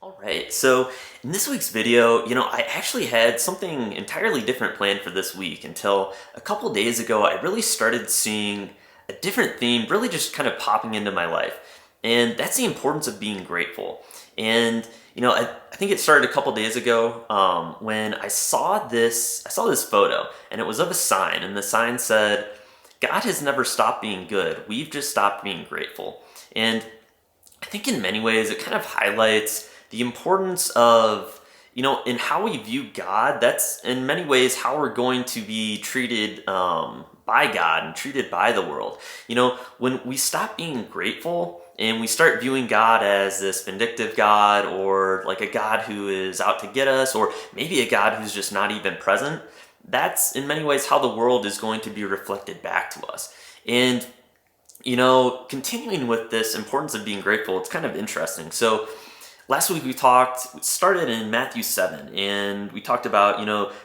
All right, so in this week's video, I actually had something entirely different planned for this week until a couple days ago, I really started seeing a different theme really just kind of popping into my life. And that's the importance of being grateful. And, I think it started a couple days ago when I saw this photo, and it was of a sign, and the sign said, God has never stopped being good. We've just stopped being grateful. And I think in many ways it kind of highlights the importance of, in how we view God. That's in many ways how we're going to be treated by God and treated by the world. When we stop being grateful and we start viewing God as this vindictive God or like a God who is out to get us or maybe a God who's just not even present, that's in many ways how the world is going to be reflected back to us. And continuing with this importance of being grateful, it's kind of interesting. So last week we started in Matthew 7, and we talked about,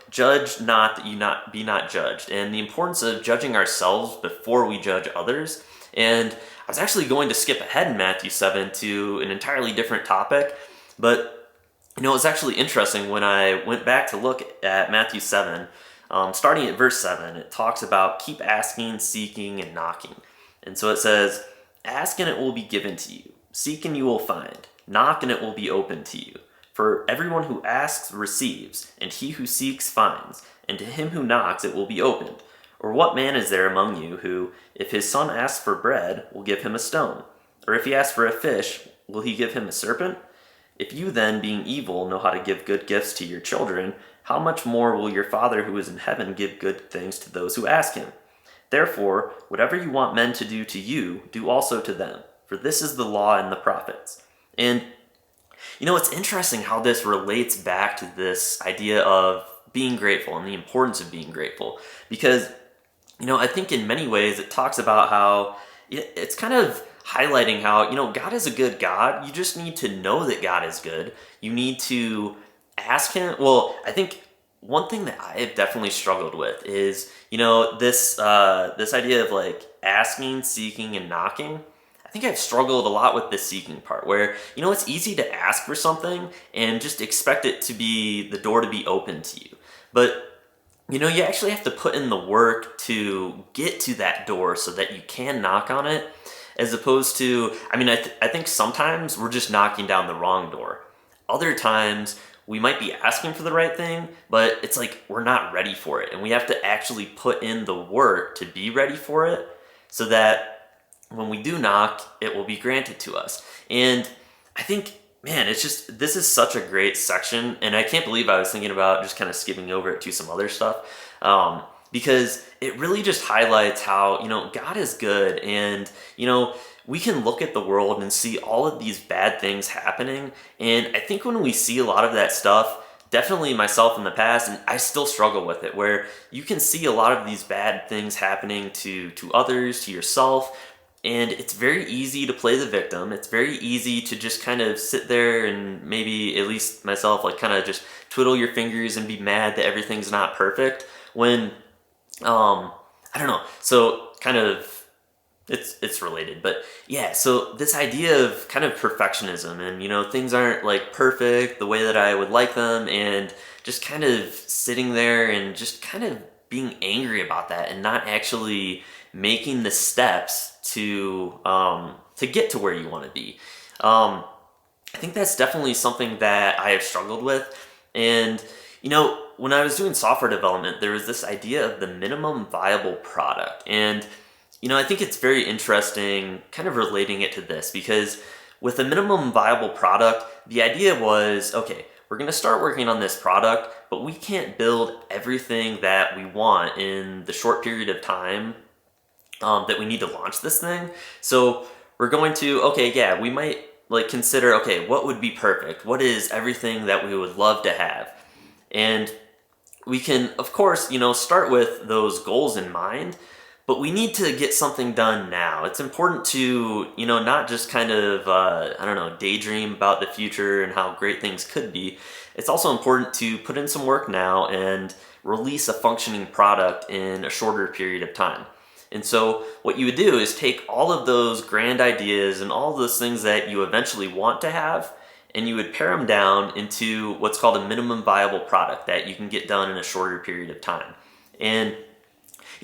judge not that you not be not judged, and the importance of judging ourselves before we judge others. And I was actually going to skip ahead in Matthew 7 to an entirely different topic, but it was actually interesting when I went back to look at Matthew 7, starting at verse 7, it talks about keep asking, seeking, and knocking. And so it says, ask and it will be given to you. Seek and you will find. Knock and it will be opened to you. For everyone who asks receives, and he who seeks finds, and to him who knocks it will be opened. Or what man is there among you who, if his son asks for bread, will give him a stone? Or if he asks for a fish, will he give him a serpent? If you then, being evil, know how to give good gifts to your children, how much more will your Father who is in heaven give good things to those who ask him? Therefore, whatever you want men to do to you, do also to them, for this is the law and the prophets. And, it's interesting how this relates back to this idea of being grateful and the importance of being grateful. Because, I think in many ways it talks about how it's kind of highlighting how, God is a good God. You just need to know that God is good. You need to ask Him. Well, I think one thing that I have definitely struggled with is, this idea of like asking, seeking, and knocking. I think I've struggled a lot with the seeking part, where it's easy to ask for something and just expect it to be the door to be open to you, but you actually have to put in the work to get to that door so that you can knock on it, as opposed to, I think sometimes we're just knocking down the wrong door. Other times we might be asking for the right thing, but it's like we're not ready for it. And we have to actually put in the work to be ready for it so that when we do knock, it will be granted to us. And I think, man, this is such a great section. And I can't believe I was thinking about just kind of skipping over it to some other stuff. Because it really just highlights how, God is good. And, we can look at the world and see all of these bad things happening. And I think when we see a lot of that stuff, definitely myself in the past, and I still struggle with it, where you can see a lot of these bad things happening to others, to yourself, and it's very easy to play the victim. It's very easy to just kind of sit there and maybe, at least myself, like kind of just twiddle your fingers and be mad that everything's not perfect when, I don't know. So kind of, it's related, but yeah, so this idea of kind of perfectionism and things aren't like perfect the way that I would like them, and just kind of sitting there and just kind of being angry about that and not actually making the steps to get to where you want to be. I think that's definitely something that I have struggled with. And when I was doing software development, there was this idea of the minimum viable product. And I think it's very interesting kind of relating it to this, because with a minimum viable product, the idea was, okay, we're going to start working on this product, but we can't build everything that we want in the short period of time that we need to launch this thing. So we're going to, okay, yeah, we might like consider, okay, what would be perfect? What is everything that we would love to have? And we can, of course, start with those goals in mind, but we need to get something done now. It's important to, not just kind of, daydream about the future and how great things could be. It's also important to put in some work now and release a functioning product in a shorter period of time. And so what you would do is take all of those grand ideas and all those things that you eventually want to have and you would pare them down into what's called a minimum viable product that you can get done in a shorter period of time. And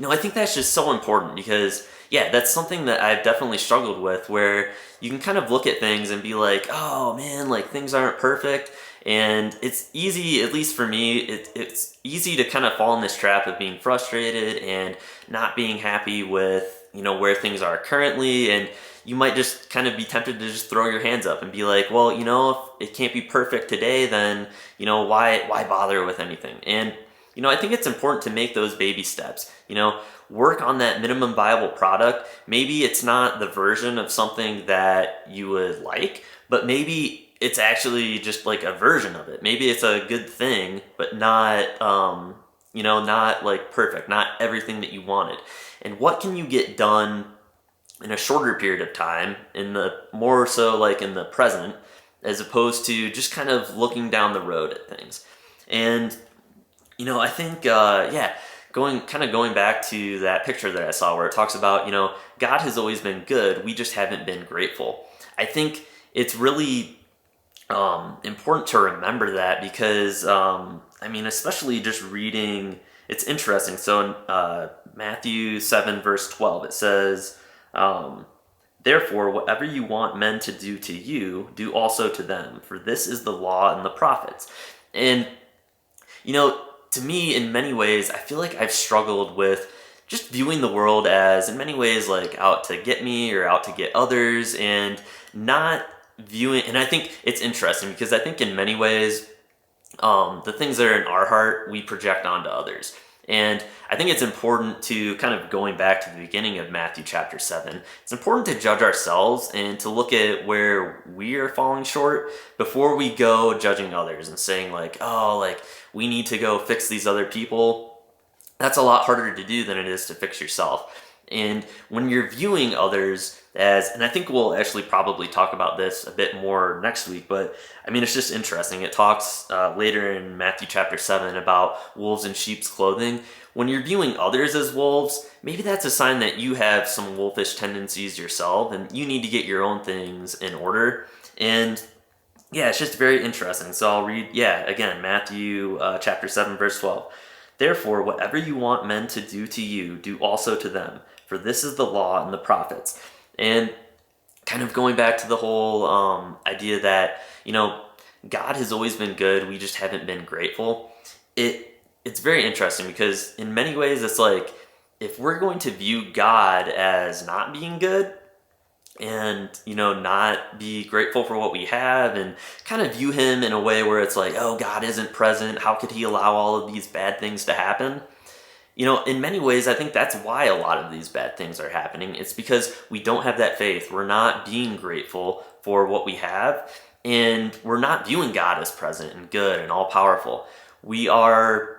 I think that's just so important because, yeah, that's something that I've definitely struggled with where you can kind of look at things and be like, oh man, like things aren't perfect. And it's easy, at least for me, it's easy to kind of fall in this trap of being frustrated and not being happy with, where things are currently. And you might just kind of be tempted to just throw your hands up and be like, well, if it can't be perfect today, then, why bother with anything? And I think it's important to make those baby steps. Work on that minimum viable product. Maybe it's not the version of something that you would like, but maybe it's actually just like a version of it. Maybe it's a good thing, but not, not like perfect, not everything that you wanted. And what can you get done in a shorter period of time, in the more so like in the present, as opposed to just kind of looking down the road at things. And I think, going back to that picture that I saw where it talks about, God has always been good, we just haven't been grateful. I think it's really important to remember that because, especially just reading, it's interesting. So in Matthew 7, verse 12, it says, therefore, whatever you want men to do to you, do also to them, for this is the law and the prophets. And, to me, in many ways, I feel like I've struggled with just viewing the world as, in many ways, like out to get me or out to get others, and not viewing. And I think it's interesting because I think in many ways, the things that are in our heart, we project onto others. And I think it's important to kind of going back to the beginning of Matthew chapter 7, it's important to judge ourselves and to look at where we are falling short before we go judging others and saying like, oh, like we need to go fix these other people. That's a lot harder to do than it is to fix yourself. And when you're viewing others as, and I think we'll actually probably talk about this a bit more next week, but it's just interesting. It talks later in Matthew chapter 7 about wolves in sheep's clothing. When you're viewing others as wolves, maybe that's a sign that you have some wolfish tendencies yourself and you need to get your own things in order. And yeah, it's just very interesting. So I'll read, again, Matthew chapter 7, verse 12. Therefore, whatever you want men to do to you, do also to them, for this is the law and the prophets. And kind of going back to the whole idea that, God has always been good, we just haven't been grateful. It's very interesting because in many ways it's like, if we're going to view God as not being good, and not be grateful for what we have and kind of view him in a way where it's like, oh, God isn't present, how could he allow all of these bad things to happen? In many ways I think that's why a lot of these bad things are happening. It's because we don't have that faith. We're not being grateful for what we have, and we're not viewing God as present and good and all powerful. We are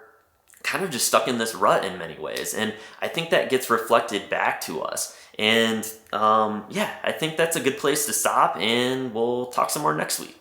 kind of just stuck in this rut in many ways, and I think that gets reflected back to us. And I think that's a good place to stop, and we'll talk some more next week.